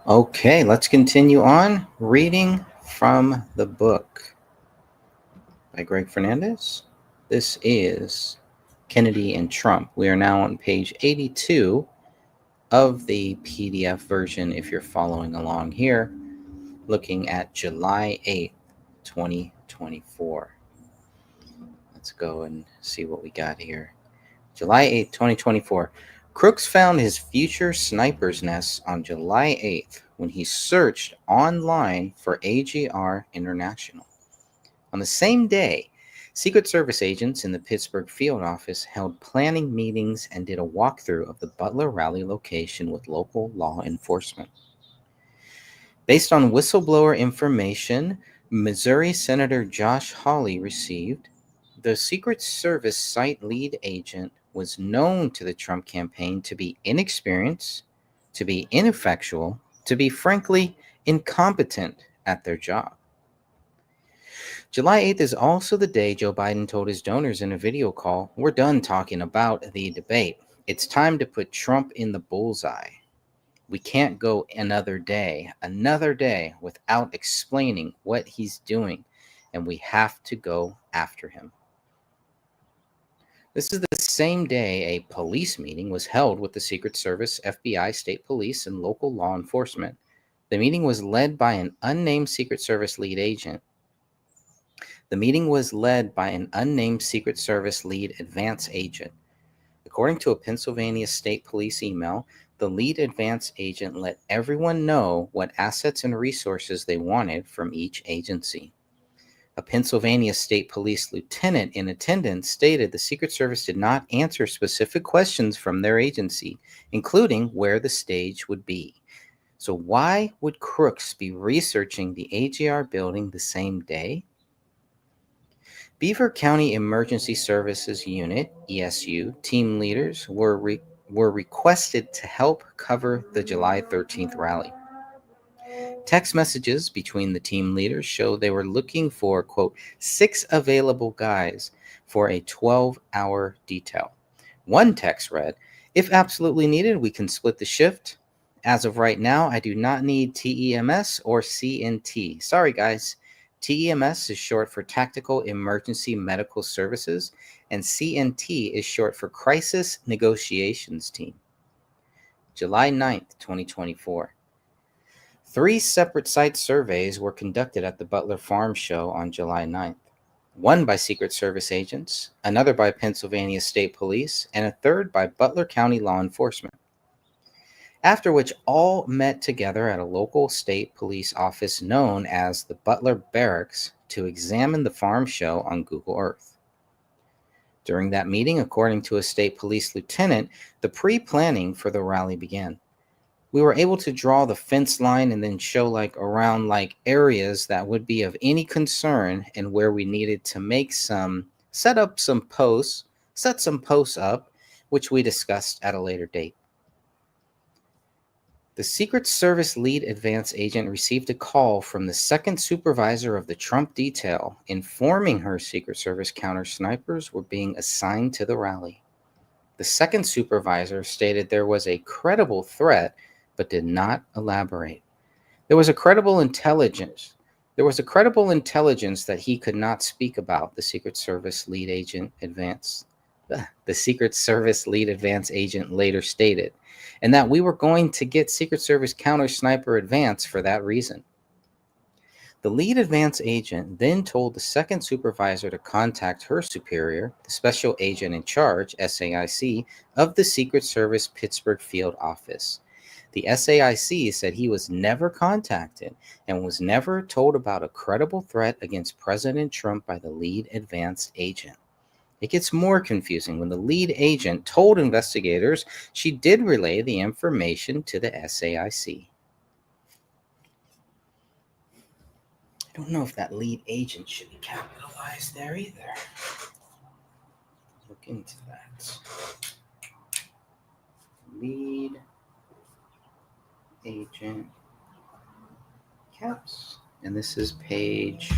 Okay, let's continue on reading from the book by Greg Fernandez. This is Kennedy and Trump. We are now on page 82 of the PDF version if you're following along here, looking at July 8th, 2024. Let's go and see what we got here. July 8th, 2024. Crooks found his future sniper's nest on July 8th when he searched online for AGR International. On the same day, Secret Service agents in the Pittsburgh field office held planning meetings and did a walkthrough of the Butler rally location with local law enforcement. Based on whistleblower information Missouri Senator Josh Hawley received, the Secret Service site lead agent was known to the Trump campaign to be inexperienced, to be ineffectual, to be frankly incompetent at their job. July 8th is also the day Joe Biden told his donors in a video call, "We're done talking about the debate. It's time to put Trump in the bullseye. We can't go another day without explaining what he's doing, and we have to go after him." This is the same day a police meeting was held with the Secret Service, FBI, state police, and local law enforcement. The meeting was led by an unnamed Secret Service lead agent. Secret Service lead advance agent. According to a Pennsylvania State Police email, the lead advance agent let everyone know what assets and resources they wanted from each agency. A Pennsylvania State Police lieutenant in attendance stated the Secret Service did not answer specific questions from their agency, including where the stage would be. So why would crooks be researching the AGR building the same day? Beaver County Emergency Services Unit, ESU, team leaders were requested to help cover the July 13th rally. Text messages between the team leaders show they were looking for, quote, 6 available guys for a 12-hour detail. One text read, "If absolutely needed, we can split the shift. As of right now, I do not need TEMS or CNT. Sorry, guys. TEMS is short for Tactical Emergency Medical Services, and CNT is short for Crisis Negotiations Team." July 9th, 2024. 3 separate site surveys were conducted at the Butler Farm Show on July 9th. One by Secret Service agents, another by Pennsylvania State Police, and a third by Butler County law enforcement. After which all met together at a local state police office known as the Butler Barracks to examine the farm show on Google Earth. During that meeting, according to a state police lieutenant, the pre-planning for the rally began. We were able to draw the fence line and then show around areas that would be of any concern and where we needed to set some posts up, which we discussed at a later date. The Secret Service lead advance agent received a call from the second supervisor of the Trump detail informing her Secret Service counter snipers were being assigned to the rally. The second supervisor stated there was a credible threat but did not elaborate. There was a credible intelligence that he could not speak about, the Secret Service lead advance agent later stated, and that we were going to get Secret Service counter sniper advance for that reason. The lead advance agent then told the second supervisor to contact her superior, the special agent in charge, SAIC, of the Secret Service Pittsburgh field office. The SAIC said he was never contacted and was never told about a credible threat against President Trump by the lead advance agent. It gets more confusing when the lead agent told investigators she did relay the information to the SAIC. I don't know if that lead agent should be capitalized there either. Look into that. Lead agent caps. And this is page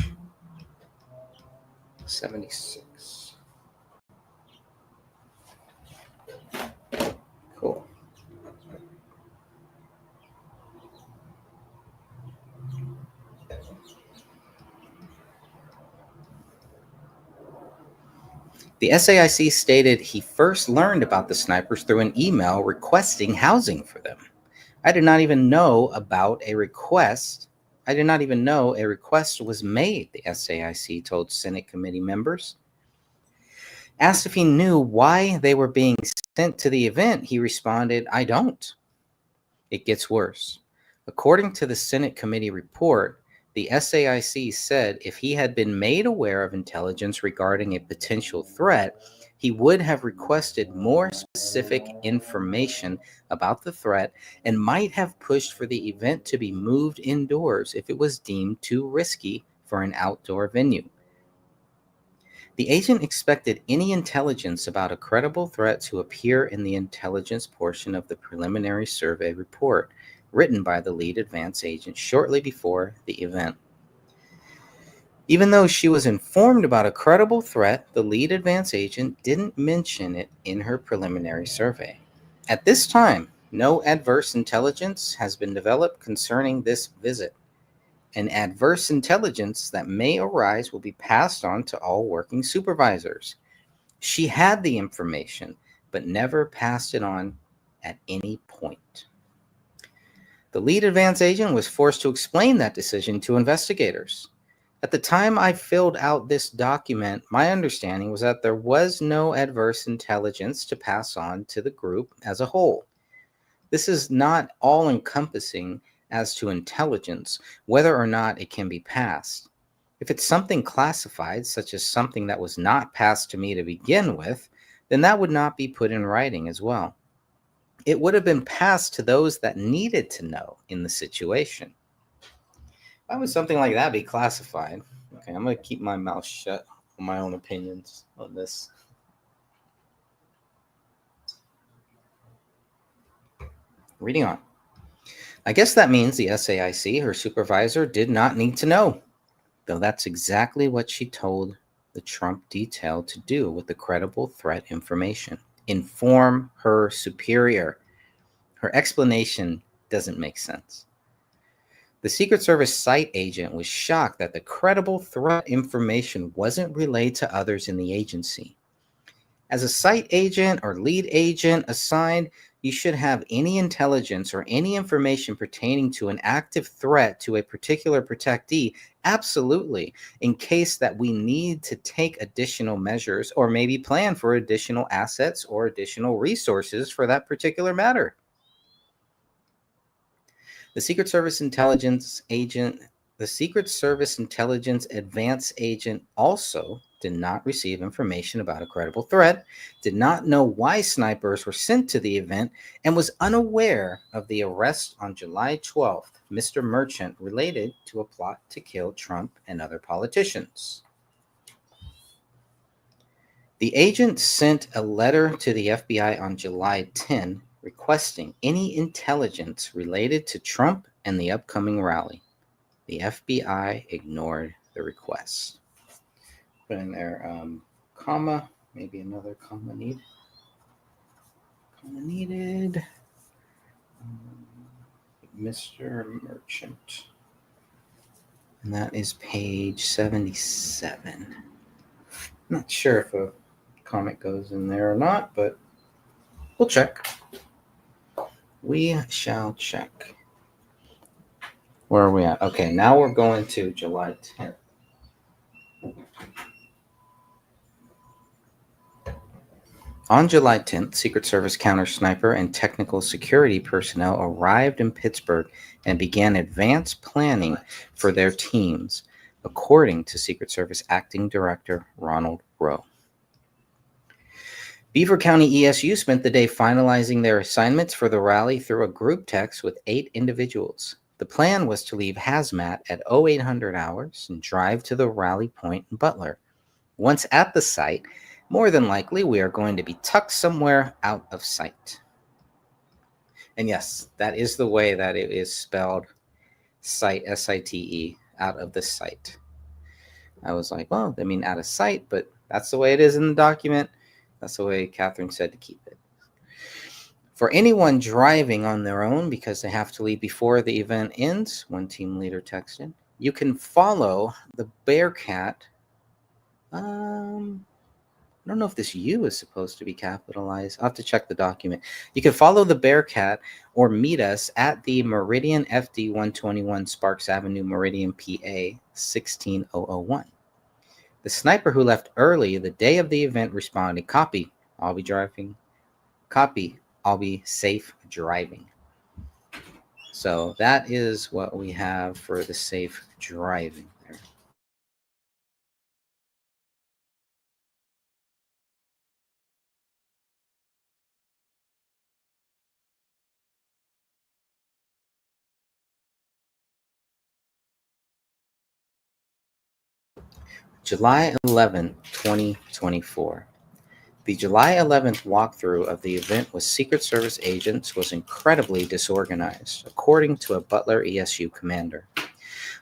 76. Cool. The SAIC stated he first learned about the snipers through an email requesting housing for them. I did not even know about a request. I did not even know a request was made, the SAIC told Senate committee members. Asked if he knew why they were being sent to the event, he responded, I don't. It gets worse. According to the Senate committee report, the SAIC said if he had been made aware of intelligence regarding a potential threat, he would have requested more specific information about the threat and might have pushed for the event to be moved indoors if it was deemed too risky for an outdoor venue. The agent expected any intelligence about a credible threat to appear in the intelligence portion of the preliminary survey report written by the lead advance agent shortly before the event. Even though she was informed about a credible threat, the lead advance agent didn't mention it in her preliminary survey. At this time, no adverse intelligence has been developed concerning this visit. An adverse intelligence that may arise will be passed on to all working supervisors. She had the information, but never passed it on at any point. The lead advance agent was forced to explain that decision to investigators. At the time I filled out this document, my understanding was that there was no adverse intelligence to pass on to the group as a whole. This is not all-encompassing as to intelligence, whether or not it can be passed. If it's something classified, such as something that was not passed to me to begin with, then that would not be put in writing as well. It would have been passed to those that needed to know in the situation. Why would something like that be classified? Okay, I'm going to keep my mouth shut on my own opinions on this. Reading on. I guess that means the SAIC, her supervisor, did not need to know, though that's exactly what she told the Trump detail to do with the credible threat information. Inform her superior. Her explanation doesn't make sense. The Secret Service site agent was shocked that the credible threat information wasn't relayed to others in the agency. As a site agent or lead agent assigned, you should have any intelligence or any information pertaining to an active threat to a particular protectee, absolutely, in case that we need to take additional measures or maybe plan for additional assets or additional resources for that particular matter. The Secret Service intelligence agent, the Secret Service intelligence advance agent also did not receive information about a credible threat, did not know why snipers were sent to the event, and was unaware of the arrest on July 12th, Mr. Merchant, related to a plot to kill Trump and other politicians. The agent sent a letter to the FBI on July 10 requesting any intelligence related to Trump and the upcoming rally. The FBI ignored the request. Put in there, comma, maybe another comma needed. Mr. Merchant. And that is page 77. Not sure if a comment goes in there or not, but we'll check. We shall check. Where are we at? Okay, now we're going to July 10th. On July 10th, Secret Service counter sniper and technical security personnel arrived in Pittsburgh and began advanced planning for their teams, according to Secret Service Acting Director Ronald Rowe. Beaver County ESU spent the day finalizing their assignments for the rally through a group text with 8 individuals. The plan was to leave hazmat at 0800 hours and drive to the rally point in Butler. Once at the site, more than likely we are going to be tucked somewhere out of sight. And yes, that is the way that it is spelled, site, S-I-T-E, out of the sight. I was like, well, I mean out of sight, but that's the way it is in the document. That's the way Catherine said to keep it. For anyone driving on their own because they have to leave before the event ends, one team leader texted, you can follow the Bearcat. I don't know if this U is supposed to be capitalized. I'll have to check the document. You can follow the Bearcat or meet us at the Meridian FD 121 Sparks Avenue, Meridian, PA 16001. The sniper who left early the day of the event responded, "Copy, I'll be driving. Copy, I'll be safe driving." So that is what we have for the safe driving there. July 11th, 2024. The July 11th walkthrough of the event with Secret Service agents was incredibly disorganized, according to a Butler ESU commander.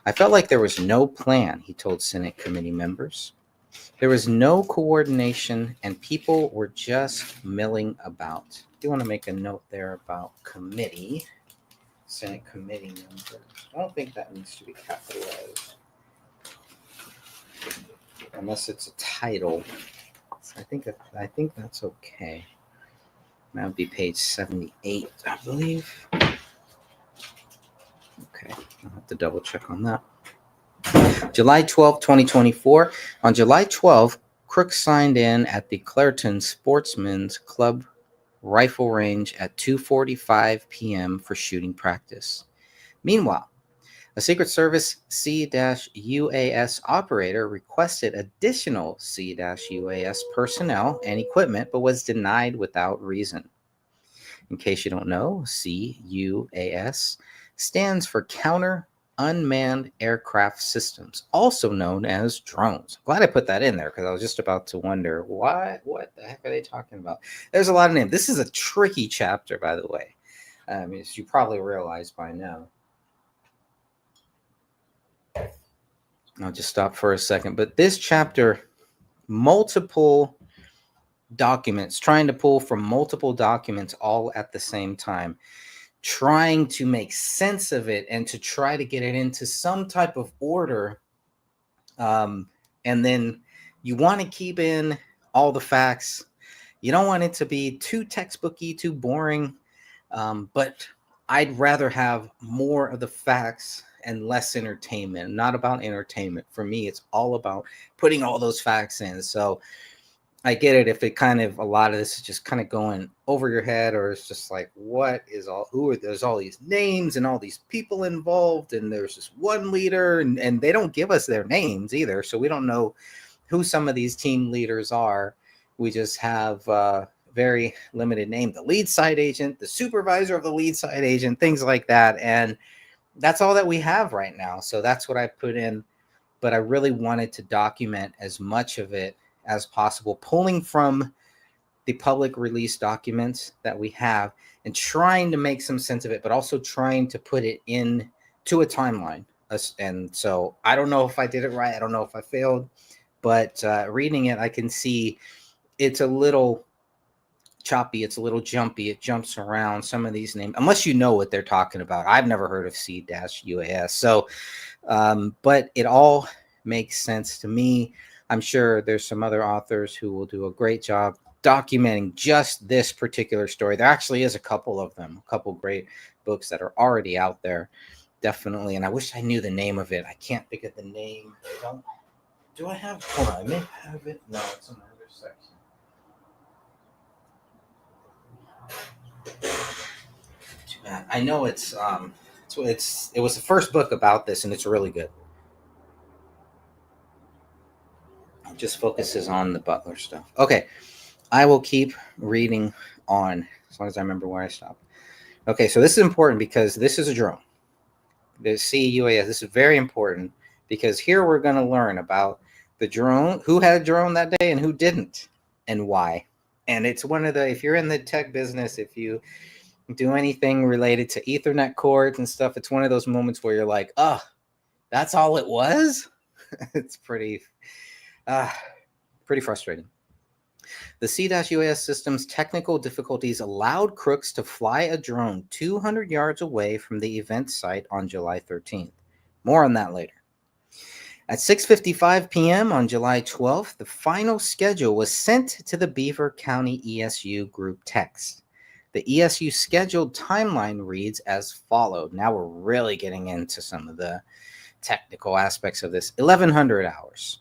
"I felt like there was no plan," he told Senate committee members. "There was no coordination, and people were just milling about." I do want to make a note there about committee, Senate committee members. I don't think that needs to be capitalized, unless it's a title. I think that's okay. That would be page 78, I believe. Okay, I'll have to double check on that. July 12, 2024. On July 12th, Crooks signed in at the Clairton Sportsman's Club rifle range at 2:45 p.m. for shooting practice. Meanwhile, a Secret Service C-UAS operator requested additional C-UAS personnel and equipment, but was denied without reason. In case you don't know, C-UAS stands for Counter Unmanned Aircraft Systems, also known as drones. Glad I put that in there because I was just about to wonder what the heck are they talking about? There's a lot of names. This is a tricky chapter, by the way, as you probably realize by now. I'll just stop for a second. But this chapter, multiple documents, trying to pull from multiple documents all at the same time, trying to make sense of it and to try to get it into some type of order. And then you want to keep in all the facts. You don't want it to be too textbooky, too boring. But I'd rather have more of the facts and less entertainment. Not about entertainment. For me, it's all about putting all those facts in. So I get it if it kind of, a lot of this is just kind of going over your head, or it's just like, there's all these names and all these people involved, and there's just one leader, and they don't give us their names either. So we don't know who some of these team leaders are. We just have very limited name, the lead side agent, the supervisor of the lead side agent, things like that. And that's all that we have right now. So that's what I put in. But I really wanted to document as much of it as possible, pulling from the public release documents that we have and trying to make some sense of it, but also trying to put it into a timeline. And so I don't know if I did it right. I don't know if I failed, but reading it, I can see it's a little choppy. It's a little jumpy. It jumps around some of these names, unless you know what they're talking about. I've never heard of C-UAS. So, but it all makes sense to me. I'm sure there's some other authors who will do a great job documenting just this particular story. There actually is a couple of them, a couple great books that are already out there, definitely. And I wish I knew the name of it. I can't think of the name. Do I have? Hold on, I may have it. No, it's in another section. Too bad. I know it was the first book about this, and it's really good. It just focuses on the Butler stuff. Okay, I will keep reading on as long as I remember where I stopped. Okay, so this is important because this is a drone. The C-UAS. This is very important because here we're going to learn about the drone, who had a drone that day and who didn't, and why. And it's one of the, if you're in the tech business, if you do anything related to Ethernet cords and stuff, it's one of those moments where you're like, oh, that's all it was? It's pretty frustrating. The C-UAS system's technical difficulties allowed Crooks to fly a drone 200 yards away from the event site on July 13th. More on that later. At 6:55 p.m. on July 12th, the final schedule was sent to the Beaver County ESU group text. The ESU scheduled timeline reads as followed. Now we're really getting into some of the technical aspects of this. 1100 hours.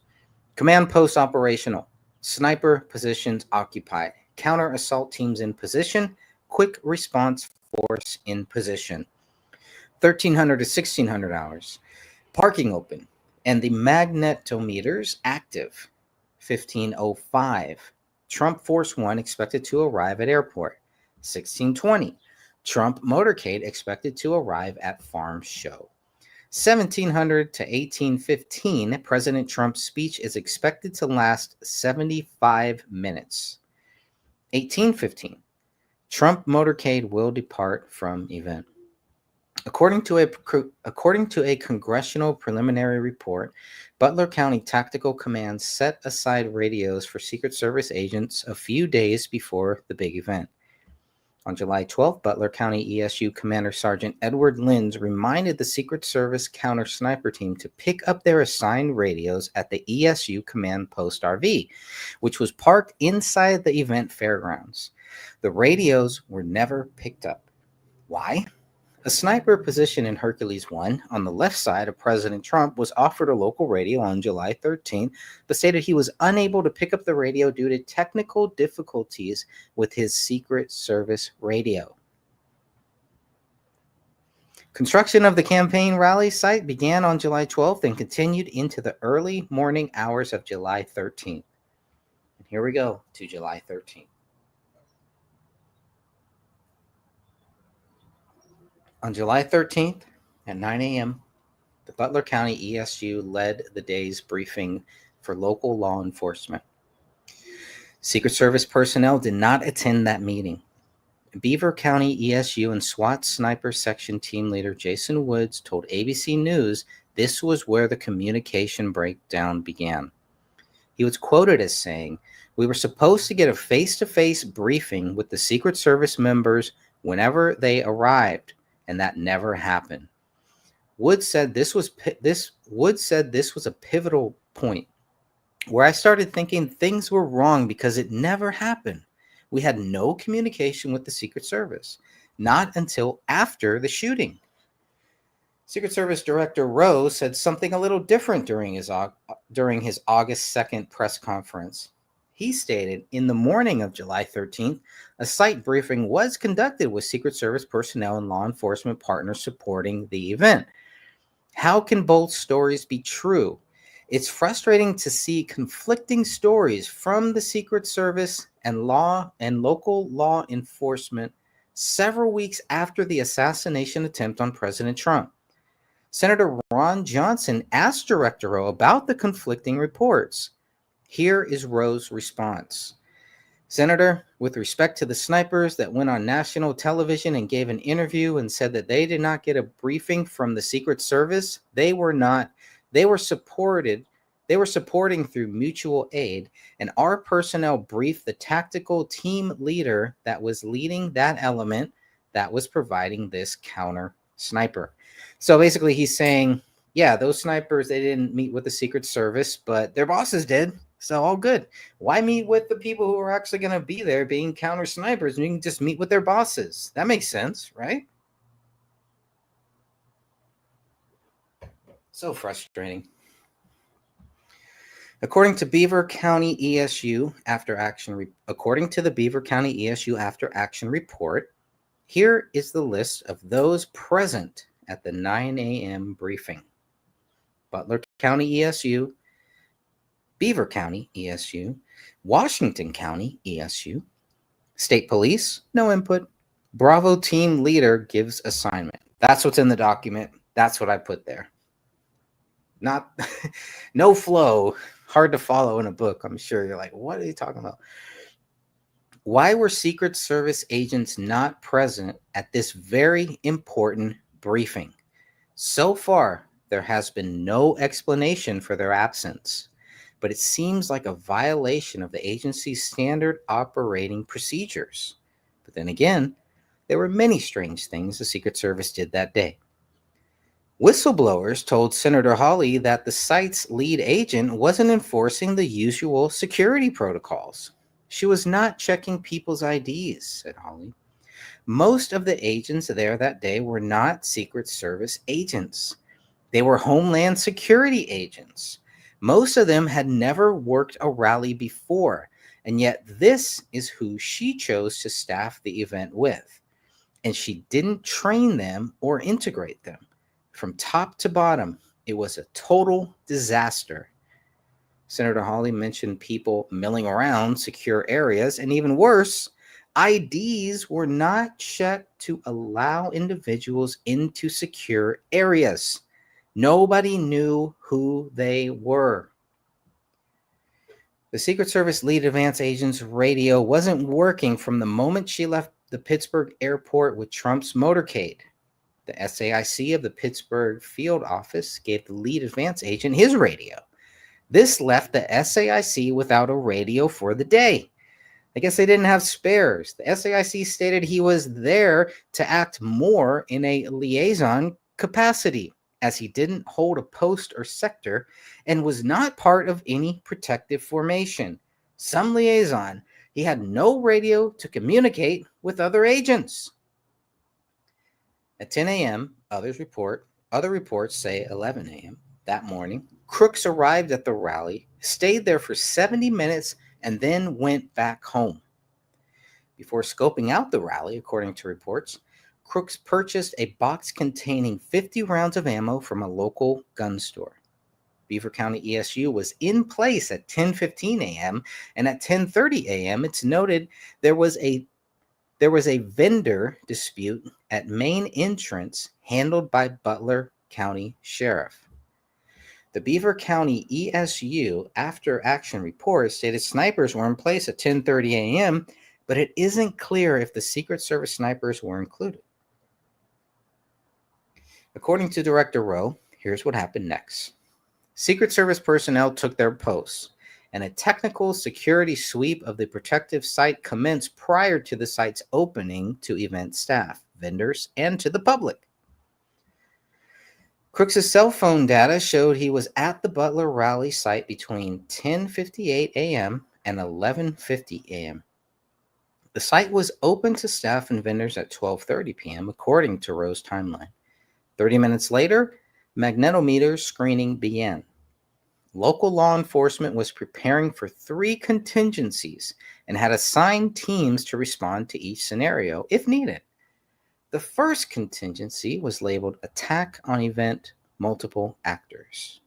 Command post operational. Sniper positions occupied. Counter assault teams in position. Quick response force in position. 1300 to 1600 hours. Parking open and the magnetometers active. 1505. Trump Force 1 expected to arrive at airport. 1620. Trump motorcade expected to arrive at farm show. 1700 to 1815, President Trump's speech is expected to last 75 minutes. 1815, Trump motorcade will depart from event. According to a congressional preliminary report, Butler County Tactical Command set aside radios for Secret Service agents a few days before the big event. On July 12th, Butler County ESU Commander Sergeant Edward Linz reminded the Secret Service counter sniper team to pick up their assigned radios at the ESU Command Post RV, which was parked inside the event fairgrounds. The radios were never picked up. Why? A sniper position in Hercules 1 on the left side of President Trump was offered a local radio on July 13th, but stated he was unable to pick up the radio due to technical difficulties with his Secret Service radio. Construction of the campaign rally site began on July 12th and continued into the early morning hours of July 13th. And here we go to July 13th. On July 13th at 9 a.m., the Butler County ESU led the day's briefing for local law enforcement. Secret Service personnel did not attend that meeting. Beaver County ESU and SWAT Sniper Section Team Leader Jason Woods told ABC News this was where the communication breakdown began. He was quoted as saying, "We were supposed to get a face-to-face briefing with the Secret Service members whenever they arrived, and that never happened." Woods said this was a pivotal point where I started thinking things were wrong because it never happened. We had no communication with the Secret Service, not until after the shooting. Secret Service Director Rowe said something a little different during his August 2nd press conference. He stated, in the morning of July 13th, a site briefing was conducted with Secret Service personnel and law enforcement partners supporting the event. How can both stories be true? It's frustrating to see conflicting stories from the Secret Service and local law enforcement several weeks after the assassination attempt on President Trump. Senator Ron Johnson asked Director Rowe about the conflicting reports. Here is Rowe's response. Senator, with respect to the snipers that went on national television and gave an interview and said that they did not get a briefing from the Secret Service, they were supporting through mutual aid, and our personnel briefed the tactical team leader that was leading that element that was providing this counter sniper. So basically he's saying, yeah, those snipers, they didn't meet with the Secret Service, but their bosses did. So all good. Why meet with the people who are actually going to be there being counter snipers? And you can just meet with their bosses. That makes sense, right? So frustrating. According to the Beaver County ESU After Action report, here is the list of those present at the 9 a.m. briefing. Butler County ESU, Beaver County ESU, Washington County ESU, State Police, no input. Bravo team leader gives assignment. That's what's in the document. That's what I put there. Not, no flow, hard to follow in a book. I'm sure you're like, what are you talking about? Why were Secret Service agents not present at this very important briefing? So far, there has been no explanation for their absence, but it seems like a violation of the agency's standard operating procedures. But then again, there were many strange things the Secret Service did that day. Whistleblowers told Senator Hawley that the site's lead agent wasn't enforcing the usual security protocols. She was not checking people's IDs, said Hawley. Most of the agents there that day were not Secret Service agents. They were Homeland Security agents. Most of them had never worked a rally before, and yet this is who she chose to staff the event with. And she didn't train them or integrate them. From top to bottom, it was a total disaster. Senator Hawley mentioned people milling around secure areas, and even worse, IDs were not checked to allow individuals into secure areas. Nobody knew who they were. The Secret Service lead advance agent's radio wasn't working from the moment she left the Pittsburgh airport with Trump's motorcade. The SAIC of the Pittsburgh field office gave the lead advance agent his radio. This left the SAIC without a radio for the day. I guess they didn't have spares. The SAIC stated he was there to act more in a liaison capacity, as he didn't hold a post or sector and was not part of any protective formation. Some liaison. He had no radio to communicate with other agents. At 10 a.m., other reports say 11 a.m. that morning, Crooks arrived at the rally, stayed there for 70 minutes, and then went back home. Before scoping out the rally, according to reports, Crooks purchased a box containing 50 rounds of ammo from a local gun store. Beaver County ESU was in place at 10:15 a.m., and at 10:30 a.m., it's noted there was a vendor dispute at main entrance handled by Butler County Sheriff. The Beaver County ESU after action report stated snipers were in place at 10:30 a.m., but it isn't clear if the Secret Service snipers were included. According to Director Rowe, here's what happened next. Secret Service personnel took their posts, and a technical security sweep of the protective site commenced prior to the site's opening to event staff, vendors, and to the public. Crooks' cell phone data showed he was at the Butler rally site between 10:58 a.m. and 11:50 a.m. The site was open to staff and vendors at 12:30 p.m., according to Rowe's timeline. 30 minutes later, magnetometer screening began. Local law enforcement was preparing for 3 contingencies and had assigned teams to respond to each scenario if needed. The first contingency was labeled Attack on Event Multiple Actors.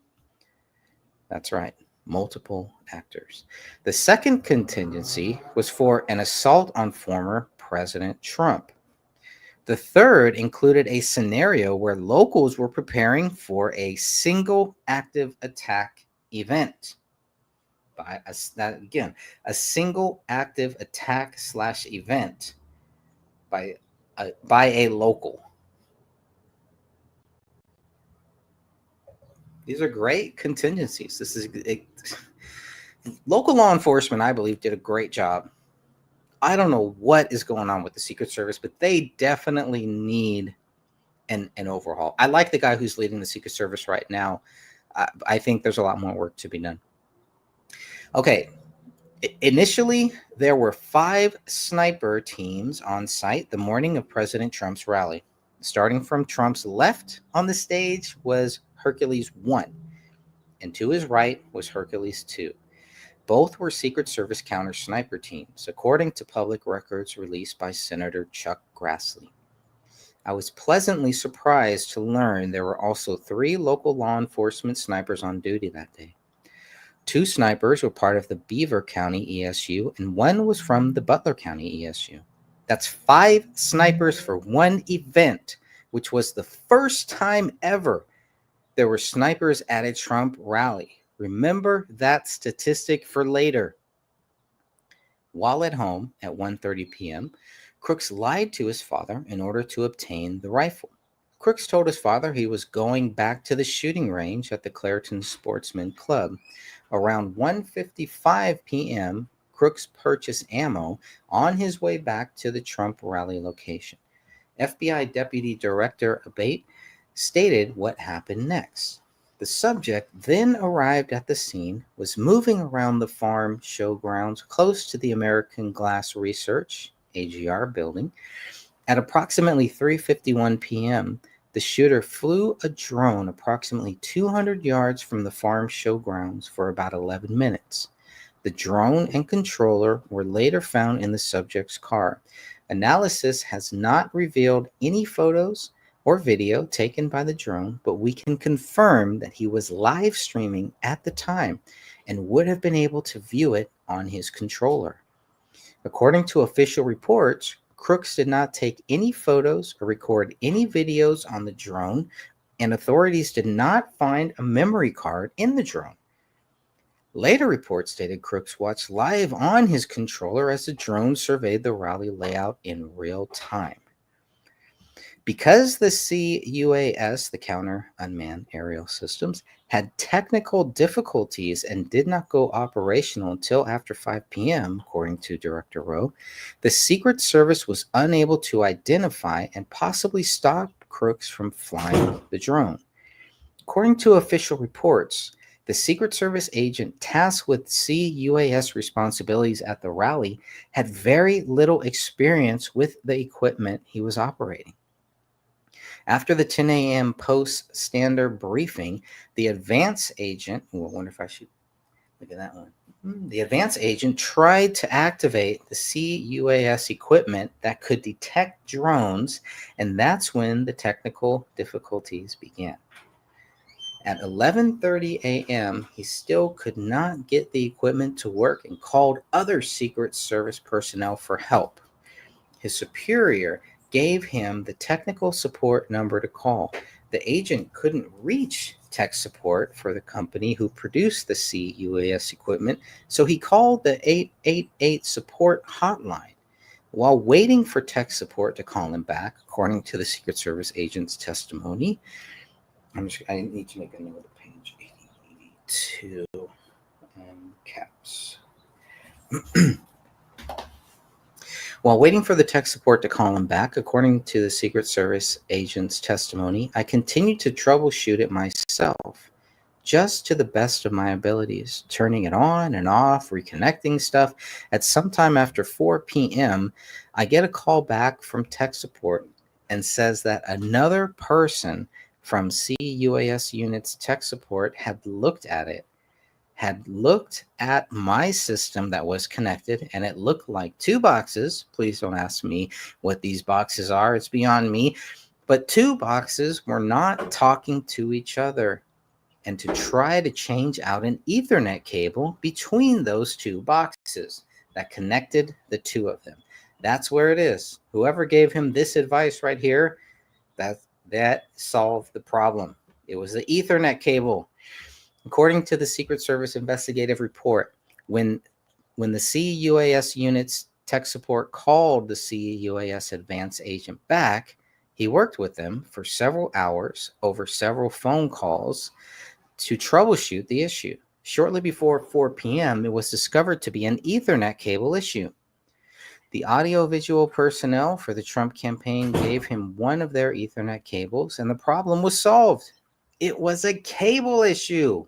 That's right, multiple actors. The second contingency was for an assault on former President Trump. The third included a scenario where locals were preparing for a single active attack event. A single active attack / event by a local. These are great contingencies. Local law enforcement, I believe, did a great job. I don't know what is going on with the Secret Service, but they definitely need an overhaul. I like the guy who's leading the Secret Service right now. I think there's a lot more work to be done. Okay. Initially, there were 5 sniper teams on site the morning of President Trump's rally. Starting from Trump's left on the stage was Hercules 1, and to his right was Hercules 2. Both were Secret Service counter sniper teams, according to public records released by Senator Chuck Grassley. I was pleasantly surprised to learn there were also 3 local law enforcement snipers on duty that day. 2 snipers were part of the Beaver County ESU, and 1 was from the Butler County ESU. That's 5 snipers for one event, which was the first time ever there were snipers at a Trump rally. Remember that statistic for later. While at home at 1:30 p.m., Crooks lied to his father in order to obtain the rifle. Crooks told his father he was going back to the shooting range at the Clairton Sportsman Club. Around 1:55 p.m., Crooks purchased ammo on his way back to the Trump rally location. FBI Deputy Director Abate stated what happened next. The subject then arrived at the scene, was moving around the farm showgrounds close to the American Glass Research AGR building. At approximately 3:51 p.m., the shooter flew a drone approximately 200 yards from the farm showgrounds for about 11 minutes. The drone and controller were later found in the subject's car. Analysis has not revealed any photos or video taken by the drone, but we can confirm that he was live streaming at the time and would have been able to view it on his controller. According to official reports, Crooks did not take any photos or record any videos on the drone, and authorities did not find a memory card in the drone. Later reports stated Crooks watched live on his controller as the drone surveyed the rally layout in real time. Because the CUAS, the Counter Unmanned Aerial Systems, had technical difficulties and did not go operational until after 5 p.m., according to Director Rowe, the Secret Service was unable to identify and possibly stop Crooks from flying the drone. According to official reports, the Secret Service agent tasked with CUAS responsibilities at the rally had very little experience with the equipment he was operating. After the 10 a.m. post-standard briefing, the advance agent, I wonder if I should look at that one. The advance agent tried to activate the CUAS equipment that could detect drones, and that's when the technical difficulties began. At 11:30 a.m., he still could not get the equipment to work and called other Secret Service personnel for help. His superior gave him the technical support number to call. The agent couldn't reach tech support for the company who produced the CUAS equipment, so he called the 888 support hotline. While waiting for tech support to call him back, according to the Secret Service agent's testimony, I need to make a note of page 82 caps. While waiting for the tech support to call him back, according to the Secret Service agent's testimony, I continued to troubleshoot it myself, just to the best of my abilities, turning it on and off, reconnecting stuff. At some time after 4 p.m., I get a call back from tech support and says that another person from CUAS unit's tech support had looked at my system that was connected, and it looked like two boxes. Please don't ask me what these boxes are. It's beyond me. But two boxes were not talking to each other, and to try to change out an Ethernet cable between those two boxes that connected the two of them. That's where it is. Whoever gave him this advice right here, that solved the problem. It was the Ethernet cable. According to the Secret Service investigative report, when the CUAS unit's tech support called the CUAS advance agent back, he worked with them for several hours over several phone calls to troubleshoot the issue. Shortly before 4 p.m., it was discovered to be an Ethernet cable issue. The audiovisual personnel for the Trump campaign gave him one of their Ethernet cables, and the problem was solved. It was a cable issue.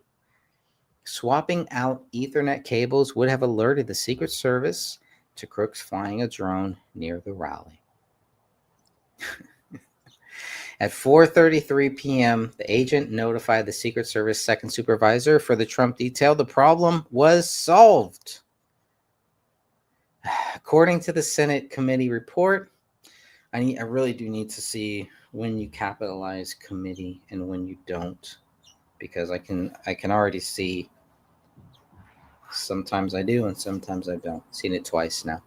Swapping out Ethernet cables would have alerted the Secret Service to Crooks flying a drone near the rally. At 4:33 p.m., the agent notified the Secret Service second supervisor for the Trump detail. The problem was solved. According to the Senate committee report, I really do need to see when you capitalize committee and when you don't, because I can already see sometimes I do and sometimes I don't. I've seen it twice now.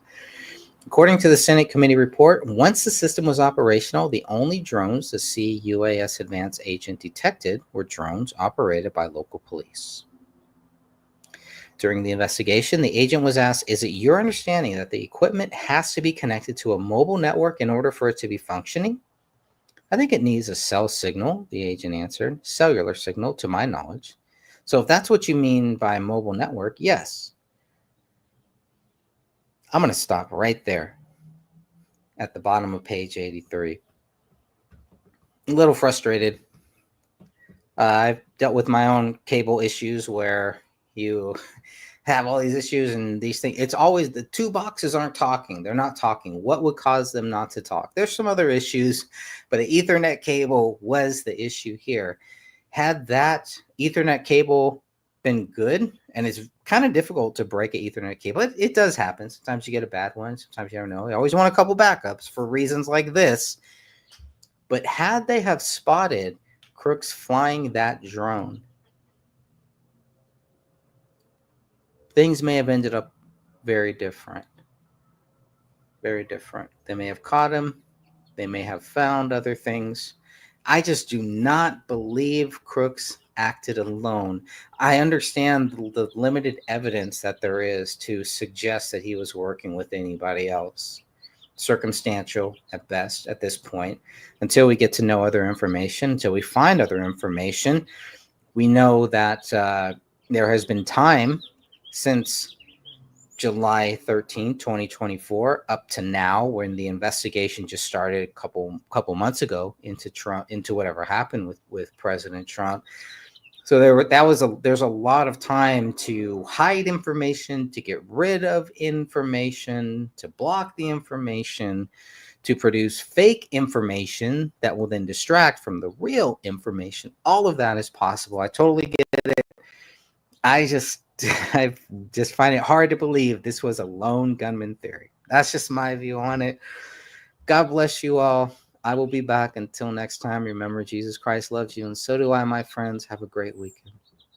According to the Senate committee report, once the system was operational, the only drones the CUAS advance agent detected were drones operated by local police. During the investigation, the agent was asked, "Is it your understanding that the equipment has to be connected to a mobile network in order for it to be functioning?" "I think it needs a cell signal," the agent answered. "Cellular signal, to my knowledge." "So if that's what you mean by mobile network, yes." I'm going to stop right there at the bottom of page 83. A little frustrated I've dealt with my own cable issues where you have all these issues and these things. It's always the two boxes aren't talking. They're not talking. What would cause them not to talk? There's some other issues, but an Ethernet cable was the issue here. Had that Ethernet cable been good, and it's kind of difficult to break an Ethernet cable. It does happen. Sometimes you get a bad one. Sometimes you don't know. You always want a couple backups for reasons like this. But had they have spotted crooks flying that drone, things may have ended up very different. Very different. They may have caught him. They may have found other things. I just do not believe crooks acted alone. I understand the limited evidence that there is to suggest that he was working with anybody else. Circumstantial at best at this point, until we get to know other information, until we find other information. We know that there has been time since July 13th, 2024, up to now, when the investigation just started a couple months ago into Trump, into whatever happened with President Trump. So there's a lot of time to hide information, to get rid of information, to block the information, to produce fake information that will then distract from the real information. All of that is possible. I totally get it. I just find it hard to believe this was a lone gunman theory. That's just my view on it. God bless you all. I will be back until next time. Remember, Jesus Christ loves you, and so do I, my friends. Have a great weekend.